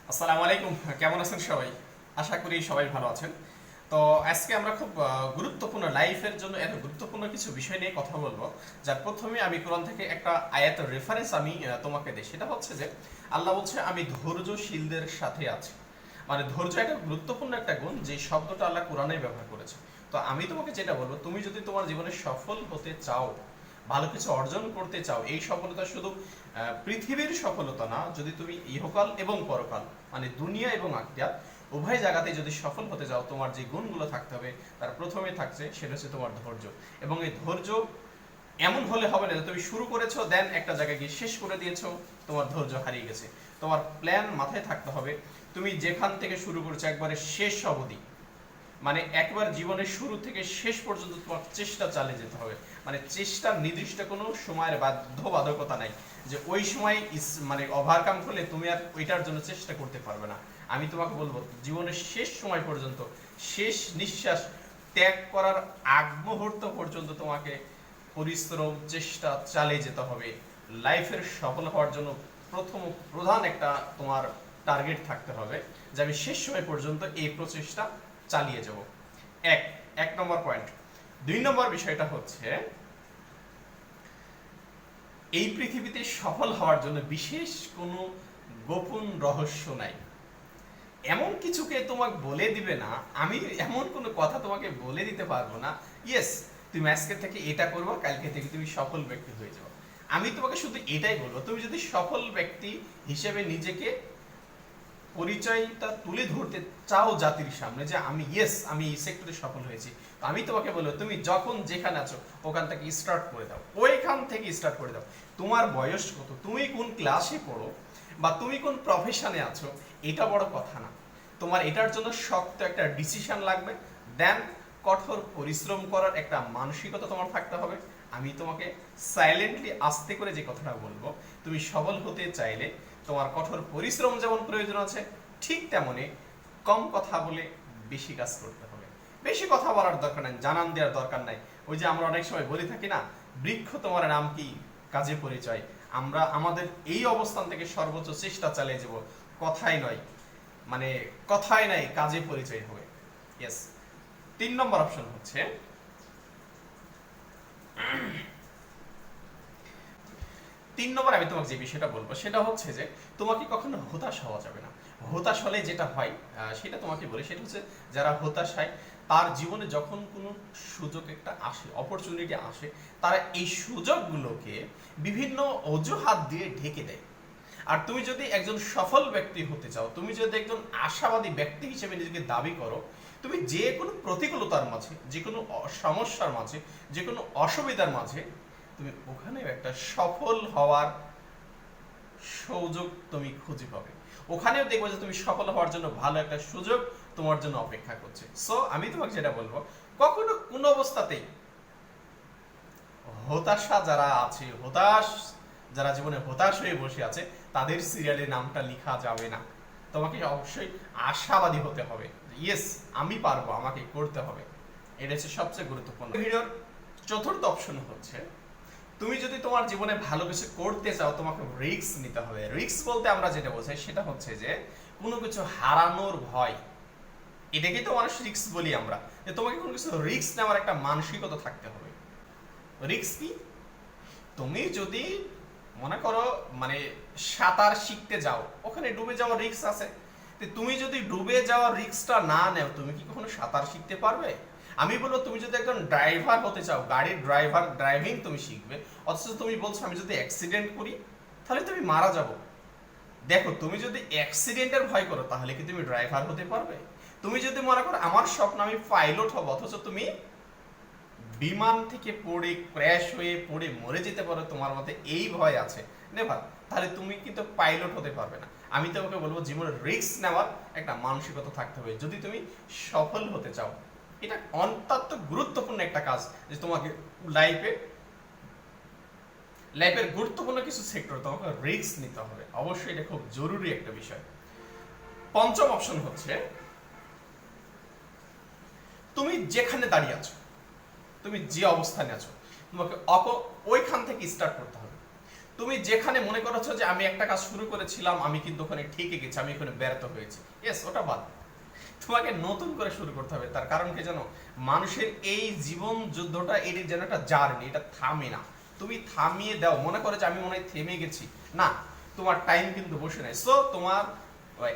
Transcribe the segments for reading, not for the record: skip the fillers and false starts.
আসসালামু আলাইকুম। কেমন আছেন সবাই? আশা করি সবাই ভালো আছেন। তো আজকে আমরা খুব গুরুত্বপূর্ণ লাইফের জন্য এত গুরুত্বপূর্ণ কিছু বিষয় নিয়ে কথা বলবো। যার প্রথমে আমি কোরআন থেকে একটা আয়াতের রেফারেন্স আমি তোমাকে দিই। সেটা হচ্ছে যে আল্লাহ বলছে, আমি ধৈর্যশীলদের সাথে আছি। মানে ধৈর্য একটা গুরুত্বপূর্ণ একটা গুণ, যে শব্দটা আল্লাহ কোরআনে ব্যবহার করেছে। তো আমি তোমাকে যেটা বলবো, তুমি যদি তোমার জীবনে সফল হতে চাও, ভালো কিছু অর্জন করতে চাও, এই সফলতা শুধু পৃথিবীর সফলতা না, যদি তুমি ইহকাল এবং পরকাল মানে দুনিয়া এবং আখিরাত উভয় জায়গাতে যদি সফল হতে যাও, তোমার যে গুণগুলো থাকতে হবে তার প্রথমে থাকছে সেটা হচ্ছে তোমার ধৈর্য। এবং এই ধৈর্য এমন হলে হবে না যে তুমি শুরু করেছো দেন একটা জায়গায় গিয়ে শেষ করে দিয়েছো, তোমার ধৈর্য হারিয়ে গেছে। তোমার প্ল্যান মাথায় থাকতে হবে। তুমি যেখান থেকে শুরু করেছো একবারে শেষ অবধি, মানে একবার জীবনের শুরু থেকে শেষ পর্যন্ত তোমার চেষ্টা চালিয়ে যেতে হবে। মানে চেষ্টার নির্দিষ্ট কোনো সময়ের বাধ্যবাধকতা নাই যে ওই সময় মানে ওভারকাম করলে তুমি আর ওইটার জন্য চেষ্টা করতে পারবে না। আমি তোমাকে বলবো, জীবনের শেষ সময় পর্যন্ত, শেষ নিঃশ্বাস ত্যাগ করার আগ মুহূর্ত পর্যন্ত তোমাকে পরিশ্রম চেষ্টা চালিয়ে যেতে হবে। লাইফের সফল হওয়ার জন্য প্রথম প্রধান একটা তোমার টার্গেট থাকতে হবে যে আমি শেষ সময় পর্যন্ত এই প্রচেষ্টা চালিয়ে যাব। এক এক নম্বর পয়েন্ট। দুই নম্বর বিষয়টা হচ্ছে, এই পৃথিবীতে সফল হওয়ার জন্য বিশেষ কোনো গোপন রহস্য নাই। এমন কিছুকে তোমাকে বলে দিবে না, আমি এমন কোনো কথা তোমাকে বলে দিতে পারবো না ইয়েস তুমি আজকে থেকে এটা করবো, কালকে থেকে তুমি সফল ব্যক্তি হয়ে যাও। আমি তোমাকে শুধু এটাই বলবো, তুমি যদি সফল ব্যক্তি হিসেবে নিজেকে পরিচয়টা তুলে ধরতে চাও জাতির সামনে যে আমি আমি এই সেক্টরে সফল হয়েছি, তো আমি তোমাকে বলবো, তুমি যখন যেখানে আছো ওখান থেকে স্টার্ট করে দাও, ওইখান থেকে স্টার্ট করে দাও। তোমার বয়স কত, তুমি কোন ক্লাসে পড়ো, বা তুমি কোন প্রফেশনে আছো, এটা বড় কথা না। তোমার এটার জন্য শক্ত একটা ডিসিশন লাগবে, দেন কঠোর পরিশ্রম করার একটা মানসিকতা তোমার থাকতে হবে। আমি তোমাকে সাইলেন্টলি আস্তে করে যে কথাটা বলবো, তুমি সফল হতে চাইলে তোমার কঠোর পরিশ্রম যেমন প্রয়োজন আছে, ঠিক তেমনি কম কথা বলে বেশি কাজ করতে হবে। বেশি কথা বলার দরকার নাই, জানান দেওয়ার দরকার নাই। ওই যে আমরা অনেক সময় বলে থাকি না, বৃক্ষ তোমার নাম কি কাজে পরিচয়। আমরা আমাদের এই অবস্থান থেকে সর্বোচ্চ চেষ্টা চালিয়ে যাব, কথাই নয়, মানে কথাই নাই কাজে পরিচয় হবে। ইয়েস। 3 নম্বর অপশন হচ্ছে, 3 নম্বর আমি তোমাকে যে বিষয়টা বলবো সেটা হচ্ছে যে তোমাকে কখনো হতাশ হওয়া যাবে না। হতাশ হলে যেটা হয় সেটা তোমাকে বলি, সেটা হচ্ছে যারা হতাশ হয় তার জীবনে যখন কোনো সুযোগ একটা আসে, অপরচুনিটি আসে, তারা এই সুযোগগুলোকে বিভিন্ন অজুহাত দিয়ে ঢেকে দেয়। আর তুমি যদি একজন সফল ব্যক্তি হতে চাও, তুমি যদি একজন আশাবাদী ব্যক্তি হিসেবে নিজেকে দাবি করো, তুমি যে কোনো প্রতিকূলতার মাঝে, যে কোনো সমস্যার মাঝে, যে কোনো অসুবিধার মাঝে তুমি ওখানেও একটা সফল হওয়ার সুযোগ তুমি খুঁজে পাবে। ওখানেও দেখবো যে তুমি সফল হওয়ার জন্য ভালো একটা সুযোগ তোমার জন্য অপেক্ষা করছে। সো আমি তোমাকে যেটা বলবো, কখনো কোনো অবস্থাতেই হতাশা যারা আছে, যারা জীবনে হতাশ হয়ে বসে আছে, তাদের সিরিয়ালে নামটা লেখা যাবে না। তোমাকে অবশ্যই আশাবাদী হতে হবে, ইয়েস আমি পারবো, আমাকে করতে হবে। এটা হচ্ছে সবচেয়ে গুরুত্বপূর্ণ। ভিডিওর চতুর্থ অপশন হচ্ছে, তুমি যদি তোমার জীবনে ভালো কিছু করতে চাও, তোমাকে রিস্ক নিতে হবে। রিস্ক বলতে আমরা যেটা বোঝাই সেটা হচ্ছে যে কোনো কিছু হারানোর ভয়, এটাকেই তো মানুষ রিস্ক বলি আমরা। যে তোমাকে কোনো কিছু রিস্ক নেওয়ার একটা মানসিকতা থাকতে হবে। রিস্ক কি? তুমি যদি মনে করো মানে সাঁতার শিখতে যাও, ওখানে ডুবে যাওয়ার রিস্ক আছে। তুমি যদি ডুবে যাওয়ার রিস্কটা না নেও, তুমি কি কখনো সাঁতার শিখতে পারবে? আমি বলবো, তুমি যদি একজন ড্রাইভার হতে চাও, গাড়ির ড্রাইভিং তুমি শিখবে, অথচ তুমি বলছো আমি যদি অ্যাক্সিডেন্ট করি তাহলে তুমি মারা যাব। দেখো, তুমি যদি অ্যাক্সিডেন্টের ভয় করো তাহলে কি তুমি ড্রাইভার হতে পারবে? তুমি যদি মনে করো আমার স্বপ্ন আমি পাইলট হব, অথচ তুমি বিমান থেকে পড়ে ক্র্যাশ হয়ে পড়ে মরে যেতে পারো, তোমার মধ্যে এই ভয় আছে, নেভার, তাহলে তুমি কিন্তু পাইলট হতে পারবে না। আমি তোমাকে বলবো, জীবনে রিস্ক নেওয়ার একটা মানসিকতা থাকতে হবে যদি তুমি সফল হতে চাও। এটা অত্যন্ত গুরুত্বপূর্ণ একটা কাজ, যে তোমাকে লাইফের গুরুত্বপূর্ণ কিছু সেক্টর তোমাকে রিস্ক নিতে হবে। অবশ্যই এটা খুব জরুরি একটা বিষয়। পঞ্চম অপশন হচ্ছে, তুমি যেখানে দাঁড়িয়ে আছো, তুমি যে অবস্থানে আছো, তোমাকে ওইখান থেকে স্টার্ট করতে হবে। তুমি যেখানে মনে করছো যে আমি একটা কাজ শুরু করেছিলাম, আমি কিন্তু ওখানে ঠেকে গেছি, আমি ওখানে ব্যর্থ হয়েছি, ইয়েস, ওটা বাদ। তোমাকে নতুন করে শুরু করতে হবে। তার কারণ কি জানো? মানুষের এই জীবন যুদ্ধটা, এর যেন একটা জার্নি, এটা থামে না। তুমি থামিয়ে দাও, মনে করো যে আমি মনে হয় থেমে গেছি, না, তোমার টাইম কিন্তু বসে নাই। সো তোমার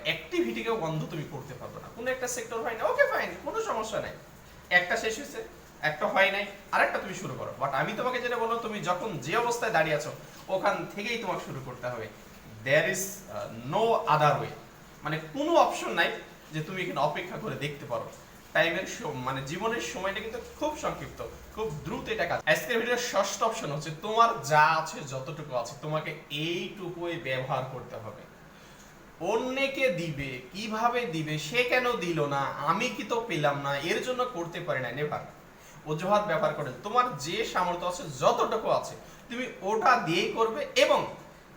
অ্যাক্টিভিটিকেও বন্ধ তুমি করতে পারবে না। কোনো একটা সেক্টর হয় না, ওকে ফাইন, কোনো সমস্যা নাই, একটা শেষ হয়েছে, একটা হয় নাই, আরেকটা তুমি শুরু করো। বাট আমি তোমাকে যেটা বলবো, তুমি যখন যে অবস্থায় দাঁড়িয়ে আছো ওখান থেকেই তোমাকে শুরু করতে হবে। There is no other way, মানে কোনো অপশন নাই যে তুমি এখানে অপেক্ষা করে দেখতে পারো। টাইমের মানে জীবনের সময়টা কিন্তু খুব সংক্ষিপ্ত, খুব দ্রুত এটা কাজ। আজকের ভিডিওর ষষ্ঠ অপশন হচ্ছে তোমার যা আছে, যতটুকু আছে তোমাকে এইটুকুই ব্যবহার করতে হবে। অন্যকে দিবে, কিভাবে দিবে, সে কেন দিল না, আমি কি তো পেলাম না, এর জন্য করতে পারি না, নেভার। অজুহাত ব্যবহার করে তোমার যে সামর্থ্য আছে, যতটুকু আছে তুমি ওটা দিয়েই করবে, এবং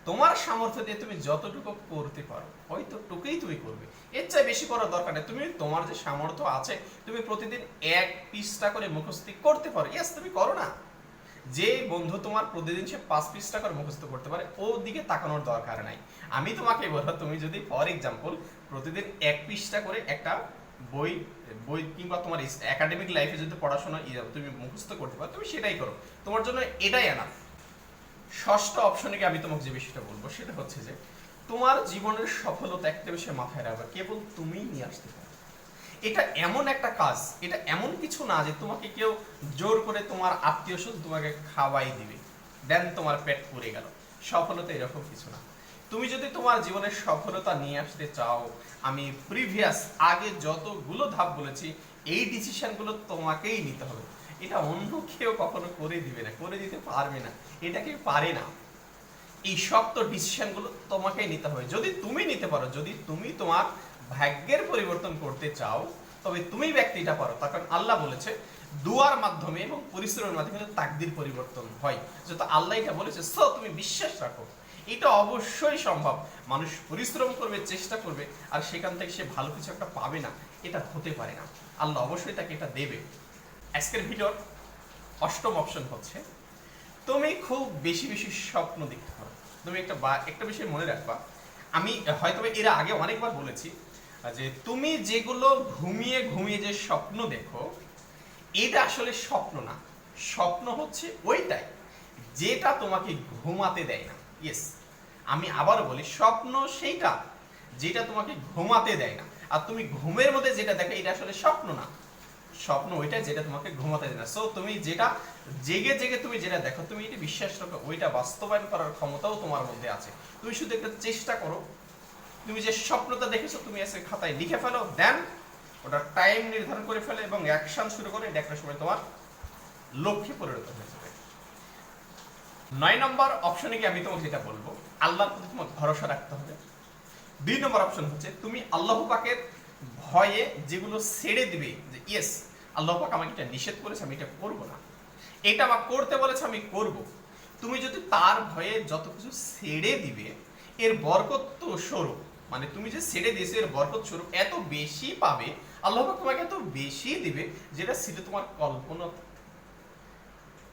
তোমার সামর্থ্য দিয়ে তুমি যতটুকু করতে পারো হয়তো টুকুই তুমি করবে, এর চেয়ে বেশি করার দরকার নেই। তুমি তোমার যে সামর্থ্য আছে, তুমি প্রতিদিন 1 পৃষ্ঠা করে মুখস্থ করতে পারো, ইয়েস, তুমি করো না। যে বন্ধু তোমার প্রতিদিন সে 5 পৃষ্ঠা করে মুখস্থ করতে পারে, ওর দিকে তাকানোর দরকার নাই। আমি তোমাকে বলবো, তুমি যদি ফর এক্সাম্পল প্রতিদিন 1 পৃষ্ঠা করে একটা বই বই কিংবা তোমার একাডেমিক লাইফে যদি পড়াশোনা তুমি মুখস্থ করতে পারো, তুমি সেটাই করো, তোমার জন্য এটাই আনা। ষষ্ঠ অপশনে আমি তোমাকে যে বিষয়টা বলবো সেটা হচ্ছে যে তোমার জীবনের সফলতা একটা বিষয় মাথায় রাখবে, কেবল তুমিই নিয়ে আসতে পারো। এটা এমন একটা কাজ, এটা এমন কিছু না যে তোমাকে কেউ জোর করে তোমার আত্মীয় স্বজন তোমাকে খাওয়াই দিবে দেন তোমার পেট পুড়ে গেল। সফলতা এরকম কিছু না। তুমি যদি তোমার জীবনের সফলতা নিয়ে আসতে চাও, আমি প্রিভিয়াস আগে যতগুলো ধাপ বলেছি, এই ডিসিশনগুলো তোমাকেই নিতে হবে। এটা অন্য কেউ কখনো করে দিবে না, করে দিতে পারবে না, এটা কেউ পারে না। এই শক্ত ডিসিশনগুলো তোমাকেই নিতে হবে। যদি তুমি নিতে পারো, যদি তুমি তোমার ভাগ্যের পরিবর্তন করতে চাও, তবে তুমি ব্যক্তিটা পারো। তার কারণ আল্লাহ বলেছে দুয়ার মাধ্যমে এবং পরিশ্রমের মাধ্যমে তাকদির পরিবর্তন হয়, যেহেতু আল্লাহ এটা বলেছে। সো তুমি বিশ্বাস রাখো, এটা অবশ্যই সম্ভব। মানুষ পরিশ্রম করবে, চেষ্টা করবে, আর সেখান থেকে সে ভালো কিছু একটা পাবে না, এটা হতে পারে না। আল্লাহ অবশ্যই তাকে এটা দেবে। আজকের ভিডিওর অষ্টম অপশন হচ্ছে তুমি খুব বেশি বেশি স্বপ্ন দেখতে পারো। তুমি একটা বিষয় মনে রাখবা, আমি হয়তো এর আগে অনেকবার বলেছি যে তুমি যেগুলো ঘুমিয়ে ঘুমিয়ে যে স্বপ্ন দেখো, এটা আসলে স্বপ্ন না। স্বপ্ন হচ্ছে ওইটাই যেটা তোমাকে ঘুমাতে দেয় না। ইয়েস, আমি আবার বলি, স্বপ্ন সেইটা যেটা তোমাকে ঘুমাতে দেয় না। আর তুমি ঘুমের মধ্যে যেটা দেখো, এটা আসলে স্বপ্ন না। স্বপ্ন ওইটা যেটা তোমাকে ঘুমাতে দেয় না। সো তুমি যেটা জেগে জেগে তুমি যেটা দেখো, তুমি এটা বিশ্বাস রাখো, ওইটা বাস্তবায়ন করার ক্ষমতাও তোমার মধ্যে আছে। তুমি শুধু একটা চেষ্টা করো। তুমি যে স্বপ্নটা দেখেছো, তুমি এসে খাতায় লিখে ফেলো, দেন ওটা টাইম নির্ধারণ করে ফেলে এবং অ্যাকশন শুরু করে, এটা একটা সময় তোমার লক্ষ্যে পরিণত হয়ে যাবে। 9 নম্বর অপশনে কি আমি তোমাকে যেটা বলবো, আল্লাহর প্রতি তোমাকে ভরসা রাখতে হবে। 2 নম্বর অপশন হচ্ছে তুমি আল্লাহ পাকের ভয়ে যেগুলো ছেড়ে দিবে, যে ইয়েস, আল্লাহ পাক আমাকে এটা নিষেধ করেছে, আমি এটা করব না, এটা আমাকে করতে বলেছে, আমি করব। তুমি যদি তার ভয়ে যত কিছু ছেড়ে দিবে, এর বরকত তো স্বরূপ, মানে তুমি যে ছেড়ে দিয়েছো এর বরকত স্বরূপ এত বেশি পাবে, আল্লাহ পাক তোমাকে এত বেশি দিবে যেটা ছিল তোমার কল্পনা।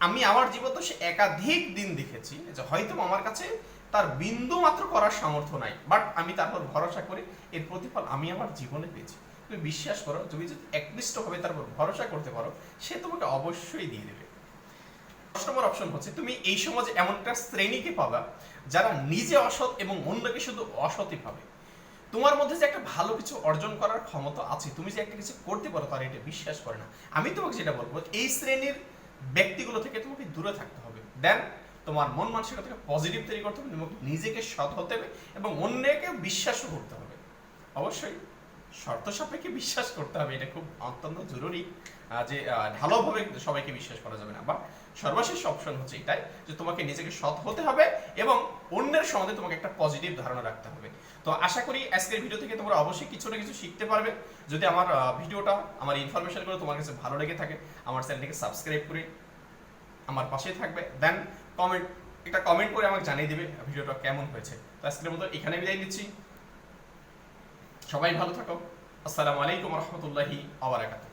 আমি আমার জীবন তো সে একাধিক দিন দেখেছি যে হয়তো আমার কাছে তার বিন্দু মাত্র করার সামর্থ্য নাই, বাট আমি তারপর ভরসা করি, এর প্রতিফল আমি আমার জীবনে পেয়েছি। তুমি বিশ্বাস করো, তুমি যদি একনিষ্ঠভাবে তারপর ভরসা করতে পারো, সে তোমাকে অবশ্যই দিয়ে দেবে। 10 নম্বর অপশন হচ্ছে তুমি এই সমাজে এমন একটা শ্রেণীকে পাবা যারা নিজে অসৎ এবং অন্যকে শুধু অসৎই পাবে। তোমার মধ্যে যে একটা ভালো কিছু অর্জন করার ক্ষমতা আছে, তুমি যে একটা কিছু করতে পারো, তারা এটা বিশ্বাস করে না। আমি তোমাকে যেটা বলবো, এই শ্রেণীর ব্যক্তিগুলো থেকে তোমাকে দূরে থাকতে হবে। দেন তোমার মন মানসিকতাকে পজিটিভ তৈরি করতে হবে, এবং নিজেকে সৎ হতে হবে এবং অন্যকে বিশ্বাসও করতে হবে। অবশ্যই শর্ত সাপেক্ষে বিশ্বাস করতে হবে, এটা খুব অত্যন্ত জরুরি। যে ঢালাওভাবে সবাইকে বিশ্বাস করা যাবে না। বা সর্বশেষ অপশন হচ্ছে এটাই যে তোমাকে নিজেকে সৎ হতে হবে এবং অন্যের সম্বন্ধে তোমাকে একটা পজিটিভ ধারণা রাখতে হবে। তো আশা করি আজকের ভিডিও থেকে তোমরা অবশ্যই কিছু না কিছু শিখতে পারবে। যদি আমার ভিডিওটা, আমার ইনফরমেশনগুলো তোমার কাছে ভালো লেগে থাকে, আমার চ্যানেলটিকে সাবস্ক্রাইব করে আমার পাশেই থাকবে। দেন একটা কমেন্ট করে আমাকে জানিয়ে দিবে ভিডিওটা কেমন হয়েছে। তো আজকের মতো এখানে বিদায় নিচ্ছি। সবাই ভালো থাকো। আসসালামু আলাইকুম রহমতুল্লাহি ওয়া বারাকাতুহু।